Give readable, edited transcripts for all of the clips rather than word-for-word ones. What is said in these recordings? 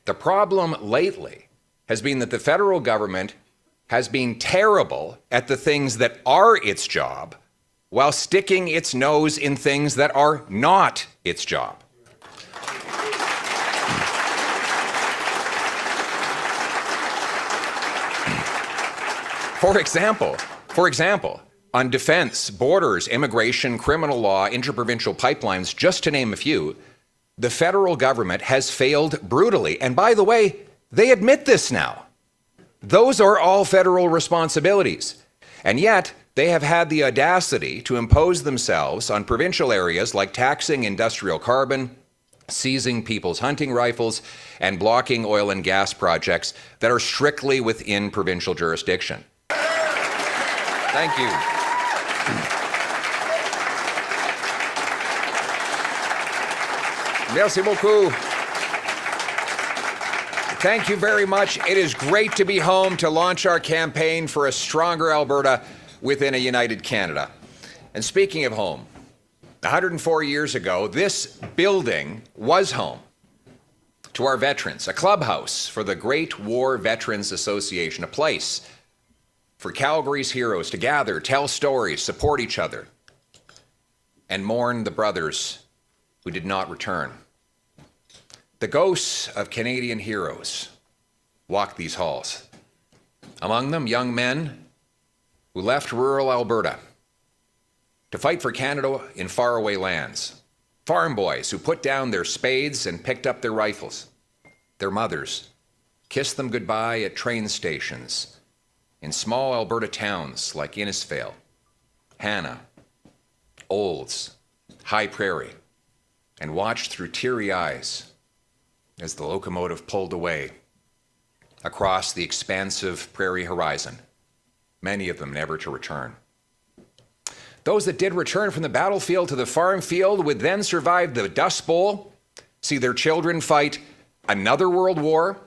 The problem lately has been that the federal government has been terrible at the things that are its job while sticking its nose in things that are not its job. For example, on defense, borders, immigration, criminal law, interprovincial pipelines, just to name a few, the federal government has failed brutally. And by the way, they admit this now. Those are all federal responsibilities. And yet, they have had the audacity to impose themselves on provincial areas like taxing industrial carbon, seizing people's hunting rifles, and blocking oil and gas projects that are strictly within provincial jurisdiction. Thank you. Merci beaucoup. Thank you very much. It is great to be home to launch our campaign for a stronger Alberta within a united Canada. And speaking of home, 104 years ago, this building was home to our veterans, a clubhouse for the Great War Veterans Association, a place for Calgary's heroes to gather, tell stories, support each other, and mourn the brothers who did not return. The ghosts of Canadian heroes walk these halls. Among them, young men who left rural Alberta to fight for Canada in faraway lands. Farm boys who put down their spades and picked up their rifles. Their mothers kissed them goodbye at train stations in small Alberta towns like Innisfail, Hanna, Olds, High Prairie, and watched through teary eyes as the locomotive pulled away across the expansive prairie horizon, many of them never to return. Those that did return from the battlefield to the farm field would then survive the Dust Bowl, see their children fight another world war,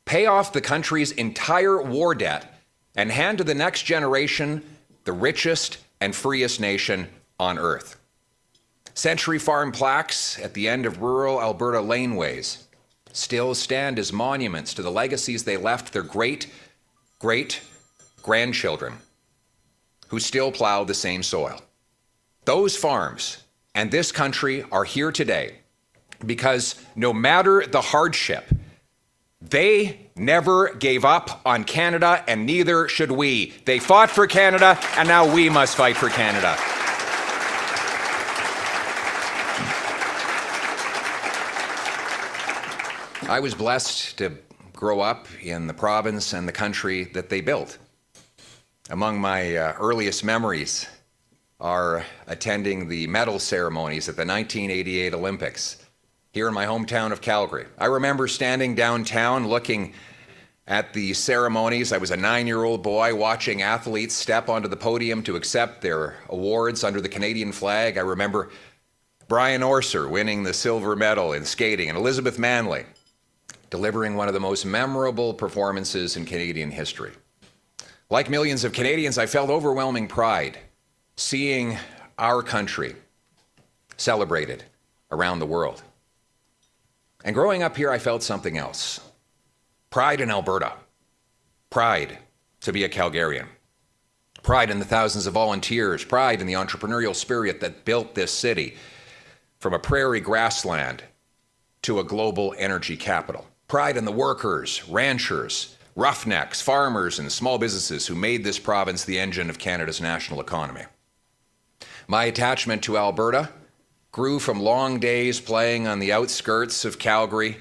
pay off the country's entire war debt, and hand to the next generation the richest and freest nation on earth. Century farm plaques at the end of rural Alberta laneways still stand as monuments to the legacies they left their great-great-grandchildren who still plow the same soil. Those farms and this country are here today because no matter the hardship, they never gave up on Canada, and neither should we. They fought for Canada, and now we must fight for Canada. I was blessed to grow up in the province and the country that they built. Among my earliest memories are attending the medal ceremonies at the 1988 Olympics here in my hometown of Calgary. I remember standing downtown looking at the ceremonies. I was a 9-year-old boy watching athletes step onto the podium to accept their awards under the Canadian flag. I remember Brian Orser winning the silver medal in skating and Elizabeth Manley delivering one of the most memorable performances in Canadian history. Like millions of Canadians, I felt overwhelming pride seeing our country celebrated around the world. And growing up here, I felt something else. Pride in Alberta. Pride to be a Calgarian. Pride in the thousands of volunteers. Pride in the entrepreneurial spirit that built this city from a prairie grassland to a global energy capital. Pride in the workers, ranchers, roughnecks, farmers, and small businesses who made this province the engine of Canada's national economy. My attachment to Alberta grew from long days playing on the outskirts of Calgary,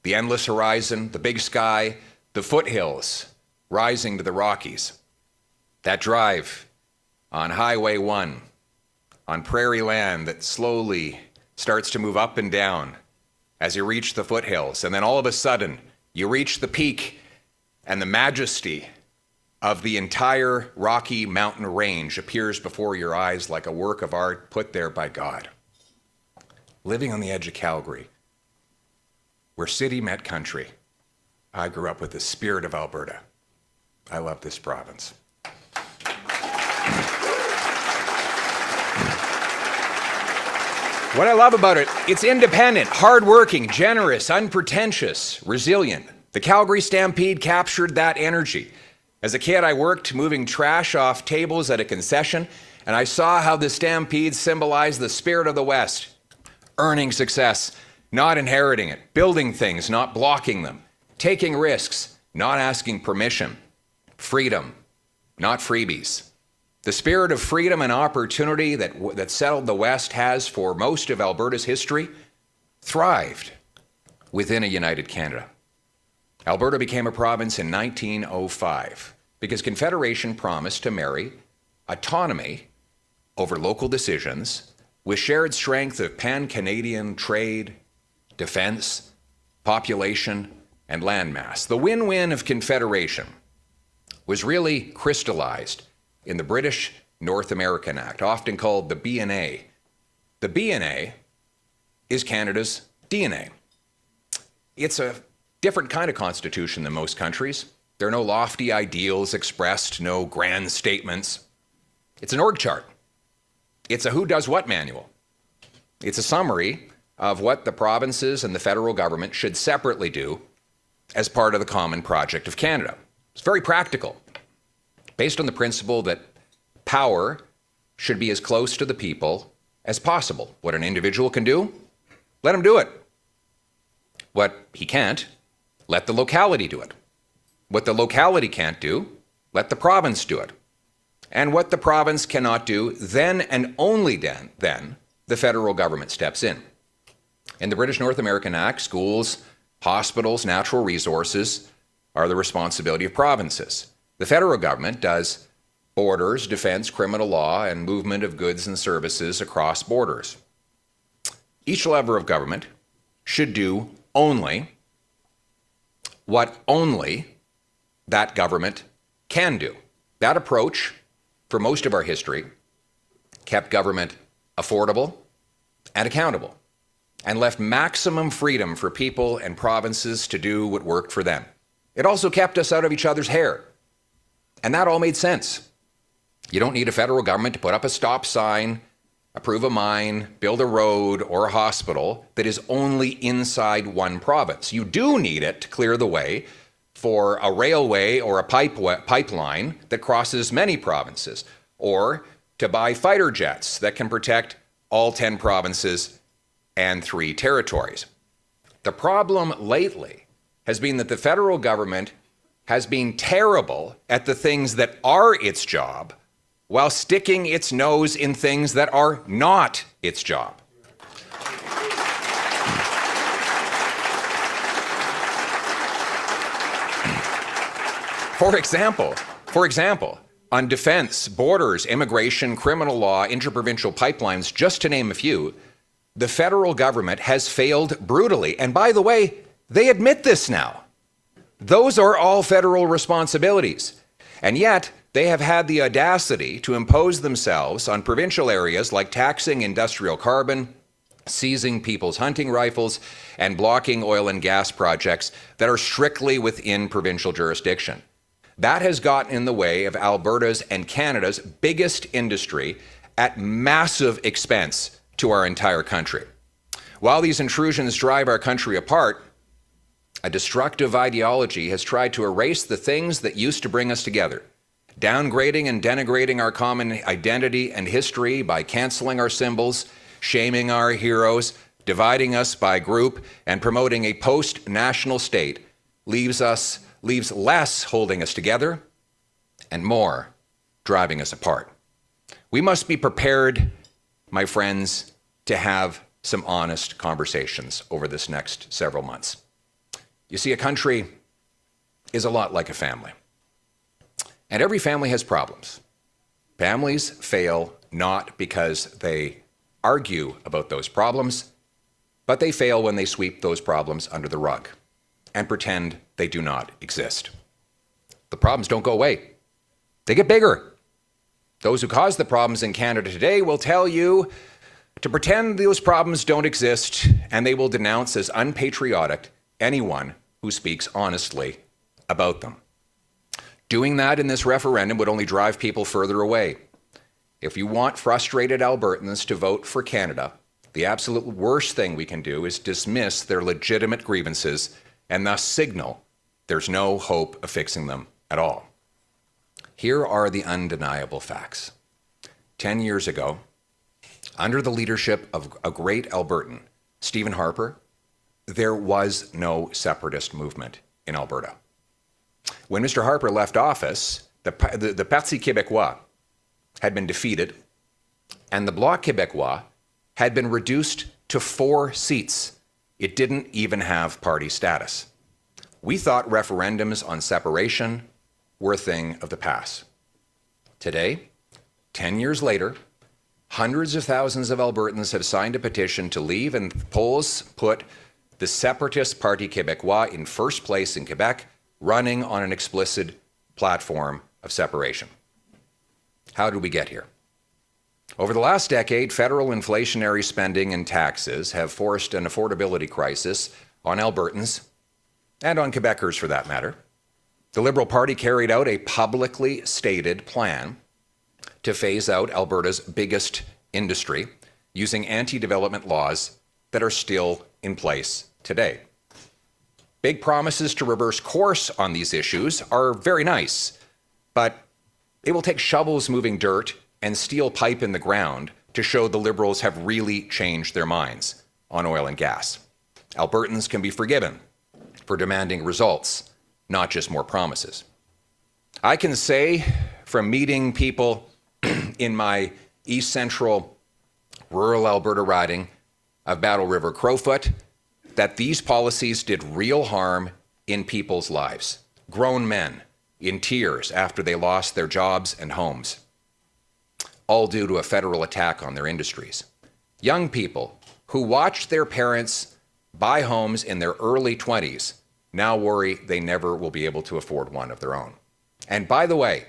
the endless horizon, the big sky, the foothills rising to the Rockies. That drive on Highway 1, on prairie land that slowly starts to move up and down as you reach the foothills. And then all of a sudden, you reach the peak, and the majesty of the entire Rocky Mountain range appears before your eyes like a work of art put there by God. Living on the edge of Calgary, where city met country, I grew up with the spirit of Alberta. I love this province. What I love about it, it's independent, hardworking, generous, unpretentious, resilient. The Calgary Stampede captured that energy. As a kid, I worked moving trash off tables at a concession, and I saw how the Stampede symbolized the spirit of the West. Earning success, not inheriting it. Building things, not blocking them. Taking risks, not asking permission. Freedom, not freebies. The spirit of freedom and opportunity that settled the West has, for most of Alberta's history, thrived within a united Canada. Alberta became a province in 1905 because Confederation promised to marry autonomy over local decisions with shared strength of pan-Canadian trade, defense, population, and landmass. The win-win of Confederation was really crystallized in the British North American Act, often called the B&A. The B&A is Canada's DNA. It's a different kind of constitution than most countries. There are no lofty ideals expressed, no grand statements. It's an org chart. It's a who does what manual. It's a summary of what the provinces and the federal government should separately do as part of the common project of Canada. It's very practical, based on the principle that power should be as close to the people as possible. What an individual can do, let him do it. What he can't, let the locality do it. What the locality can't do, let the province do it. And what the province cannot do, then and only then the federal government steps in. In the British North American Act, schools, hospitals, natural resources are the responsibility of provinces. The federal government does borders, defense, criminal law, and movement of goods and services across borders. Each level of government should do only what only that government can do. That approach, for most of our history, kept government affordable and accountable, and left maximum freedom for people and provinces to do what worked for them. It also kept us out of each other's hair. And that all made sense. You don't need a federal government to put up a stop sign, approve a mine, build a road or a hospital that is only inside one province. You do need it to clear the way for a railway or a pipeline that crosses many provinces, or to buy fighter jets that can protect all 10 provinces and 3 territories. The problem lately has been that the federal government has been terrible at the things that are its job, while sticking its nose in things that are not its job. For example, on defense, borders, immigration, criminal law, interprovincial pipelines, just to name a few, the federal government has failed brutally. And by the way, they admit this now. Those are all federal responsibilities. And yet, they have had the audacity to impose themselves on provincial areas like taxing industrial carbon, seizing people's hunting rifles, and blocking oil and gas projects that are strictly within provincial jurisdiction. That has gotten in the way of Alberta's and Canada's biggest industry at massive expense to our entire country. While these intrusions drive our country apart, a destructive ideology has tried to erase the things that used to bring us together, downgrading and denigrating our common identity and history by canceling our symbols, shaming our heroes, dividing us by group, and promoting a post-national state leaves less holding us together and more driving us apart. We must be prepared, my friends, to have some honest conversations over this next several months. You see, a country is a lot like a family. And every family has problems. Families fail not because they argue about those problems, but they fail when they sweep those problems under the rug and pretend they do not exist. The problems don't go away. They get bigger. Those who cause the problems in Canada today will tell you to pretend those problems don't exist, and they will denounce as unpatriotic anyone who speaks honestly about them. Doing that in this referendum would only drive people further away. If you want frustrated Albertans to vote for Canada, The absolute worst thing we can do is dismiss their legitimate grievances and thus signal there's no hope of fixing them at all. Here are the undeniable facts. 10 years ago, under the leadership of a great Albertan, Stephen Harper, there was no separatist movement in Alberta. When Mr. Harper left office, the Parti Québécois had been defeated, and the Bloc Québécois had been reduced to 4 seats. It didn't even have party status. We thought referendums on separation were a thing of the past. Today, 10 years later, hundreds of thousands of Albertans have signed a petition to leave, and polls put the separatist Parti Québécois in first place in Quebec, running on an explicit platform of separation. How did we get here? Over the last decade, federal inflationary spending and taxes have forced an affordability crisis on Albertans, and on Quebecers for that matter. The Liberal Party carried out a publicly stated plan to phase out Alberta's biggest industry using anti-development laws that are still in place today. Big promises to reverse course on these issues are very nice, but it will take shovels moving dirt and steel pipe in the ground to show the Liberals have really changed their minds on oil and gas. Albertans can be forgiven for demanding results, not just more promises. I can say from meeting people in my east central rural Alberta riding of Battle River Crowfoot that these policies did real harm in people's lives. Grown men in tears after they lost their jobs and homes, all due to a federal attack on their industries. Young people who watched their parents buy homes in their early 20s now worry they never will be able to afford one of their own. And by the way,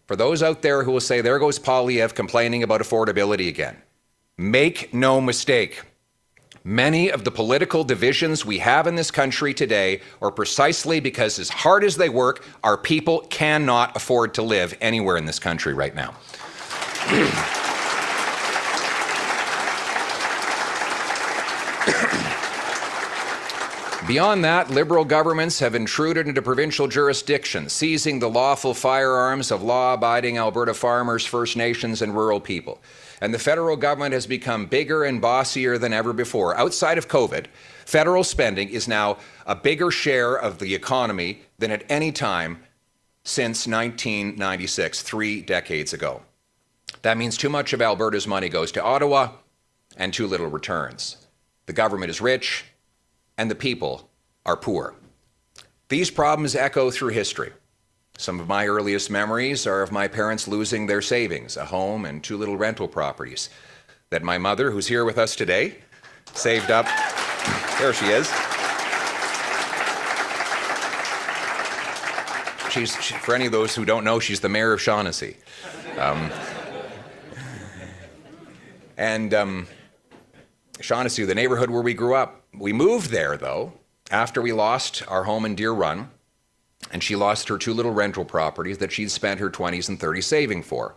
for those out there who will say, there goes Poilievre complaining about affordability again, make no mistake, many of the political divisions we have in this country today are precisely because, as hard as they work, our people cannot afford to live anywhere in this country right now. Beyond that, Liberal governments have intruded into provincial jurisdiction, seizing the lawful firearms of law-abiding Alberta farmers, First Nations, and rural people. And the federal government has become bigger and bossier than ever before. Outside of COVID, federal spending is now a bigger share of the economy than at any time since 1996, 3 decades ago. That means too much of Alberta's money goes to Ottawa and too little returns. The government is rich and the people are poor. These problems echo through history. Some of my earliest memories are of my parents losing their savings, a home and 2 little rental properties that my mother, who's here with us today, saved up. There she is. For any of those who don't know, she's the mayor of Shaughnessy. Shaughnessy, the neighborhood where we grew up. We moved there, though, after we lost our home in Deer Run, and she lost her 2 little rental properties that she'd spent her 20s and 30s saving for.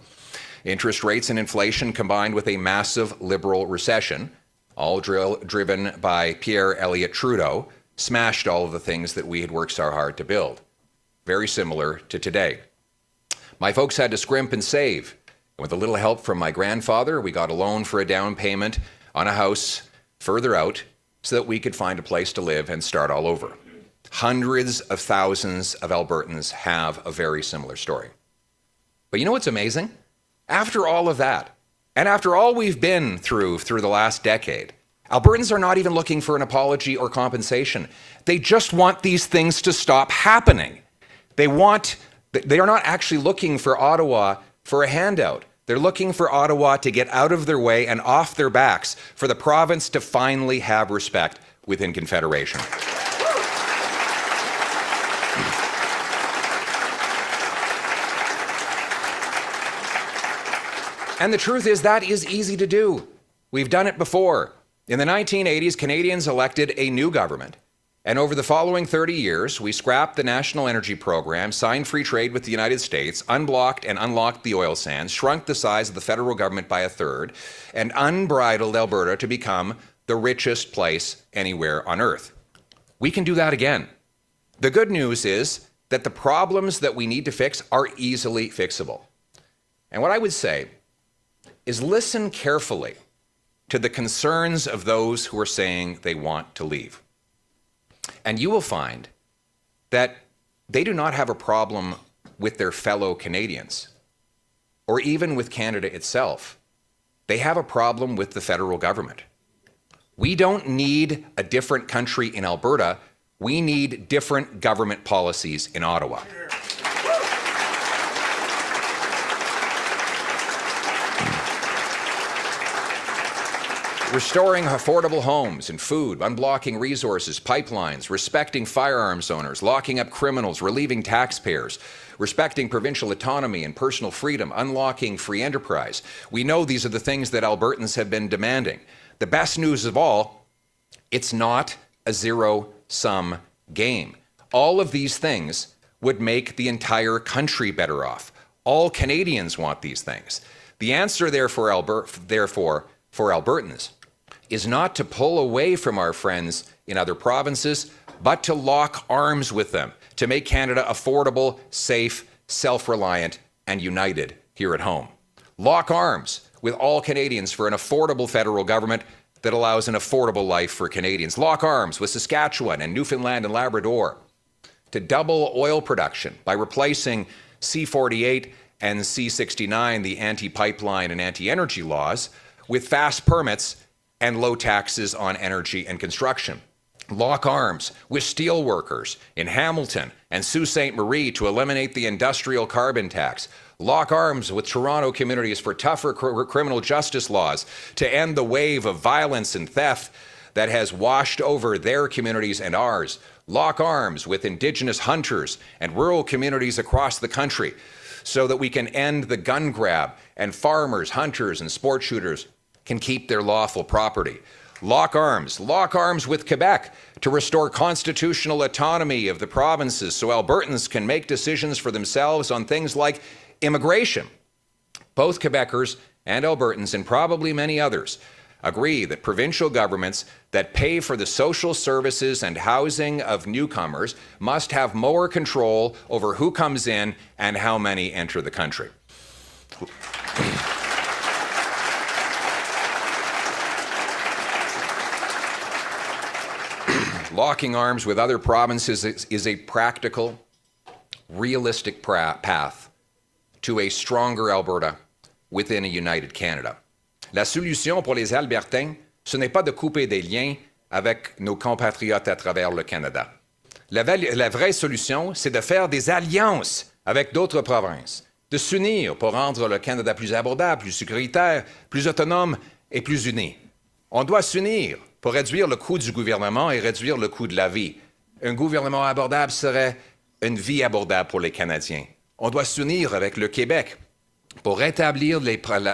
Interest rates and inflation combined with a massive Liberal recession, all driven by Pierre Elliott Trudeau, smashed all of the things that we had worked so hard to build. Very similar to today. My folks had to scrimp and save. With a little help from my grandfather, we got a loan for a down payment on a house further out so that we could find a place to live and start all over. Hundreds of thousands of Albertans have a very similar story. But you know what's amazing? After all of that, and after all we've been through the last decade, Albertans are not even looking for an apology or compensation. They just want these things to stop happening. They are not actually looking for Ottawa for a handout. They're looking for Ottawa to get out of their way and off their backs, for the province to finally have respect within Confederation. And the truth is that is easy to do. We've done it before. In the 1980s, Canadians elected a new government And over the following 30 years, we scrapped the National Energy Program, signed free trade with the United States, unblocked and unlocked the oil sands, shrunk the size of the federal government by a third, and unbridled Alberta to become the richest place anywhere on earth. We can do that again. The good news is that the problems that we need to fix are easily fixable. And what I would say is listen carefully to the concerns of those who are saying they want to leave. And you will find that they do not have a problem with their fellow Canadians or even with Canada itself. They have a problem with the federal government. We don't need a different country in Alberta. We need different government policies in Ottawa. Restoring affordable homes and food, unblocking resources, pipelines, respecting firearms owners, locking up criminals, relieving taxpayers, respecting provincial autonomy and personal freedom, unlocking free enterprise. We know these are the things that Albertans have been demanding. The best news of all, it's not a zero-sum game. All of these things would make the entire country better off. All Canadians want these things. The answer, therefore, for Albertans is not to pull away from our friends in other provinces, but to lock arms with them, to make Canada affordable, safe, self-reliant, and united here at home. Lock arms with all Canadians for an affordable federal government that allows an affordable life for Canadians. Lock arms with Saskatchewan and Newfoundland and Labrador to double oil production by replacing C-48 and C-69, the anti-pipeline and anti-energy laws, with fast permits and low taxes on energy and construction. Lock arms with steel workers in Hamilton and Sault Ste. Marie to eliminate the industrial carbon tax. Lock arms with Toronto communities for tougher criminal justice laws to end the wave of violence and theft that has washed over their communities and ours. Lock arms with Indigenous hunters and rural communities across the country so that we can end the gun grab and farmers, hunters, and sport shooters can keep their lawful property. Lock arms with Quebec to restore constitutional autonomy of the provinces so Albertans can make decisions for themselves on things like immigration. Both Quebecers and Albertans, and probably many others, agree that provincial governments that pay for the social services and housing of newcomers must have more control over who comes in and how many enter the country. Locking arms with other provinces is a practical, realistic path to a stronger Alberta within a united Canada. La solution pour les Albertains, ce n'est pas de couper des liens avec nos compatriotes à travers le Canada. La vraie solution, c'est de faire des alliances avec d'autres provinces, de s'unir pour rendre le Canada plus abordable, plus sécuritaire, plus autonome et plus uni. On doit s'unir pour réduire le coût du gouvernement et réduire le coût de la vie. Un gouvernement abordable serait une vie abordable pour les Canadiens. On doit s'unir avec le Québec pour rétablir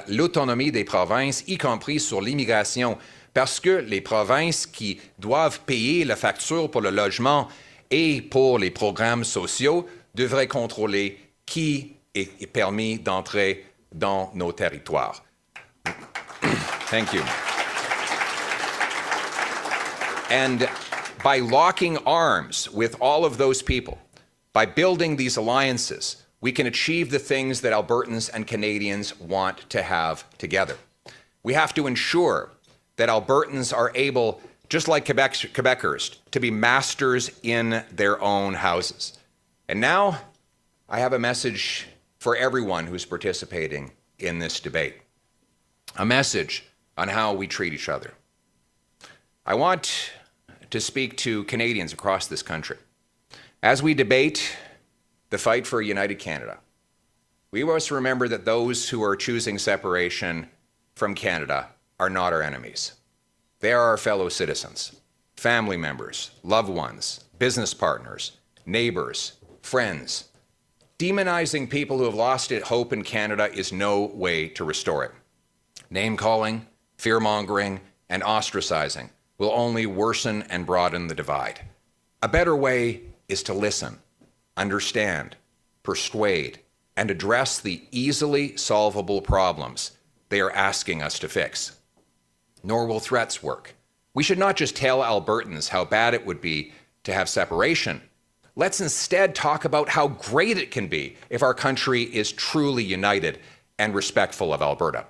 l'autonomie des provinces, y compris sur l'immigration, parce que les provinces qui doivent payer la facture pour le logement et pour les programmes sociaux devraient contrôler qui est permis d'entrer dans nos territoires. Thank you. And by locking arms with all of those people, by building these alliances, we can achieve the things that Albertans and Canadians want to have together. We have to ensure that Albertans are able, just like Quebecers, to be masters in their own houses. And now, I have a message for everyone who's participating in this debate. A message on how we treat each other. I want to speak to Canadians across this country. As we debate the fight for a united Canada, we must remember that those who are choosing separation from Canada are not our enemies. They are our fellow citizens, family members, loved ones, business partners, neighbors, friends. Demonizing people who have lost hope in Canada is no way to restore it. Name-calling, fear-mongering, and ostracizing will only worsen and broaden the divide. A better way is to listen, understand, persuade, and address the easily solvable problems they are asking us to fix. Nor will threats work. We should not just tell Albertans how bad it would be to have separation. Let's instead talk about how great it can be if our country is truly united and respectful of Alberta.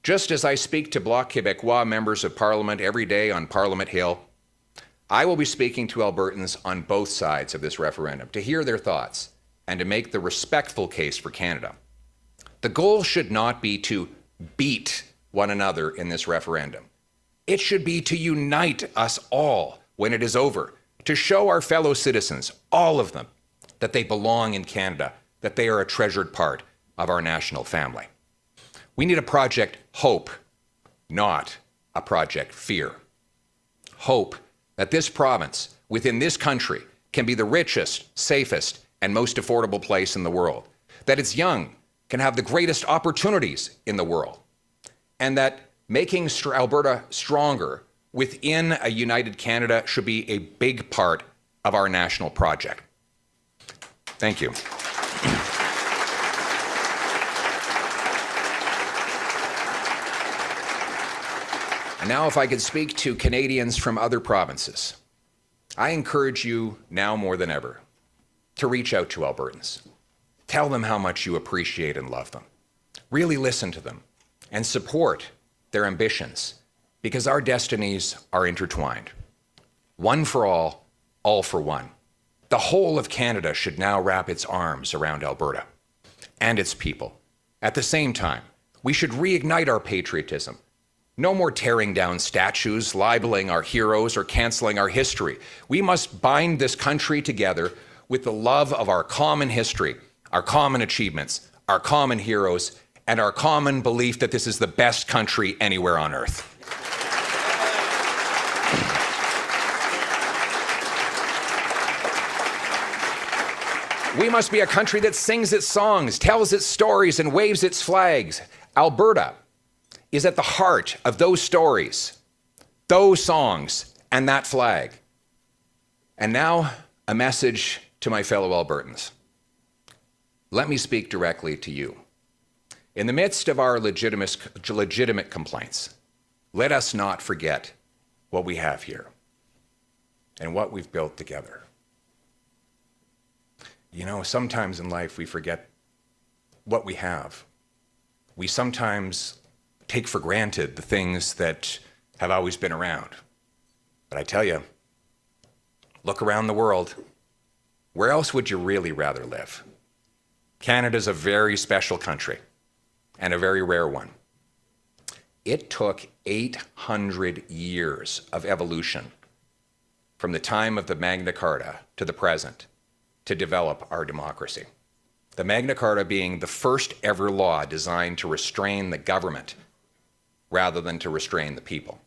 Just as I speak to Bloc Québécois members of Parliament every day on Parliament Hill, I will be speaking to Albertans on both sides of this referendum to hear their thoughts and to make the respectful case for Canada. The goal should not be to beat one another in this referendum. It should be to unite us all when it is over, to show our fellow citizens, all of them, that they belong in Canada, that they are a treasured part of our national family. We need a project hope, not a project fear. Hope that this province, within this country, can be the richest, safest, and most affordable place in the world. That its young can have the greatest opportunities in the world. And that making Alberta stronger within a united Canada should be a big part of our national project. Thank you. And now, if I could speak to Canadians from other provinces, I encourage you now more than ever to reach out to Albertans. Tell them how much you appreciate and love them. Really listen to them and support their ambitions, because our destinies are intertwined. One for all for one. The whole of Canada should now wrap its arms around Alberta and its people. At the same time, we should reignite our patriotism. No more tearing down statues, libeling our heroes, or canceling our history. We must bind this country together with the love of our common history, our common achievements, our common heroes, and our common belief that this is the best country anywhere on earth. We must be a country that sings its songs, tells its stories, and waves its flags. Alberta is at the heart of those stories, those songs, and that flag. And now, a message to my fellow Albertans. Let me speak directly to you. In the midst of our legitimate complaints, let us not forget what we have here and what we've built together. You know, sometimes in life we forget what we have. We sometimes take for granted the things that have always been around. But I tell you, look around the world. Where else would you really rather live? Canada's a very special country and a very rare one. It took 800 years of evolution from the time of the Magna Carta to the present to develop our democracy. The Magna Carta being the first ever law designed to restrain the government rather than to restrain the people.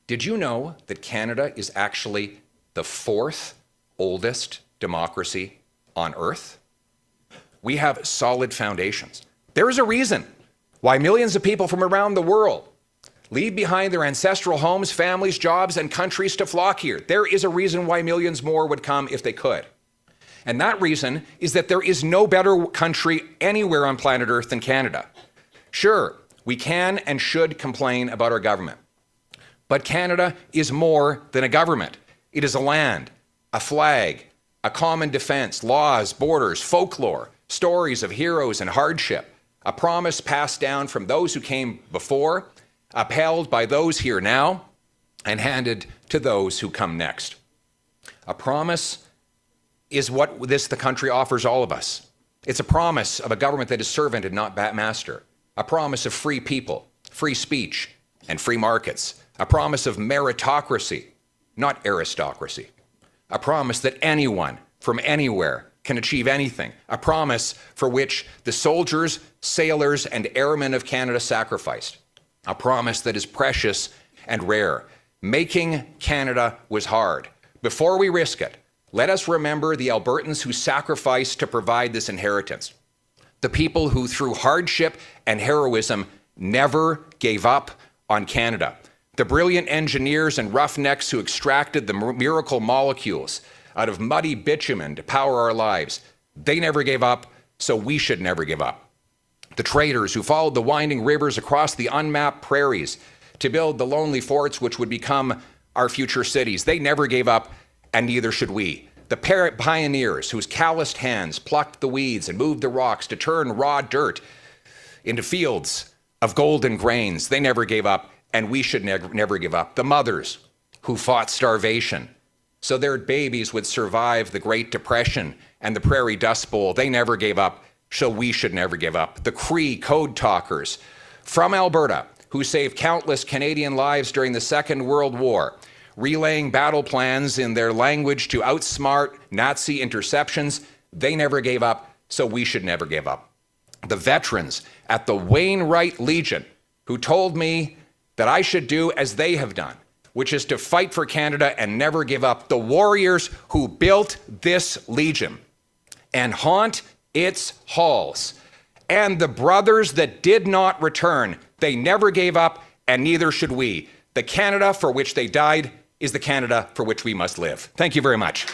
Did you know that Canada is actually the fourth oldest democracy on earth? We have solid foundations. There is a reason why millions of people from around the world leave behind their ancestral homes, families, jobs, and countries to flock here. There is a reason why millions more would come if they could. And that reason is that there is no better country anywhere on planet Earth than Canada. Sure, we can and should complain about our government. But Canada is more than a government. It is a land, a flag, a common defense, laws, borders, folklore, stories of heroes and hardship, a promise passed down from those who came before, upheld by those here now, and handed to those who come next. A promise is what the country offers all of us. It's a promise of a government that is servant and not master. A promise of free people, free speech, and free markets. A promise of meritocracy, not aristocracy. A promise that anyone from anywhere can achieve anything. A promise for which the soldiers, sailors, and airmen of Canada sacrificed. A promise that is precious and rare. Making Canada was hard. Before we risk it, let us remember the Albertans who sacrificed to provide this inheritance. The people who, through hardship and heroism, never gave up on Canada. The brilliant engineers and roughnecks who extracted the miracle molecules out of muddy bitumen to power our lives, they never gave up, so we should never give up. The traders who followed the winding rivers across the unmapped prairies to build the lonely forts which would become our future cities, they never gave up, and neither should we. The pioneers whose calloused hands plucked the weeds and moved the rocks to turn raw dirt into fields of golden grains, they never gave up, and we should never give up. The mothers who fought starvation so their babies would survive the Great Depression and the Prairie Dust Bowl, they never gave up, so we should never give up. The Cree code talkers from Alberta who saved countless Canadian lives during the Second World War, relaying battle plans in their language to outsmart Nazi interceptions, they never gave up, so we should never give up. The veterans at the Wainwright Legion who told me that I should do as they have done, which is to fight for Canada and never give up. The warriors who built this Legion and haunt its halls. And the brothers that did not return, they never gave up, and neither should we. The Canada for which they died is the Canada for which we must live. Thank you very much.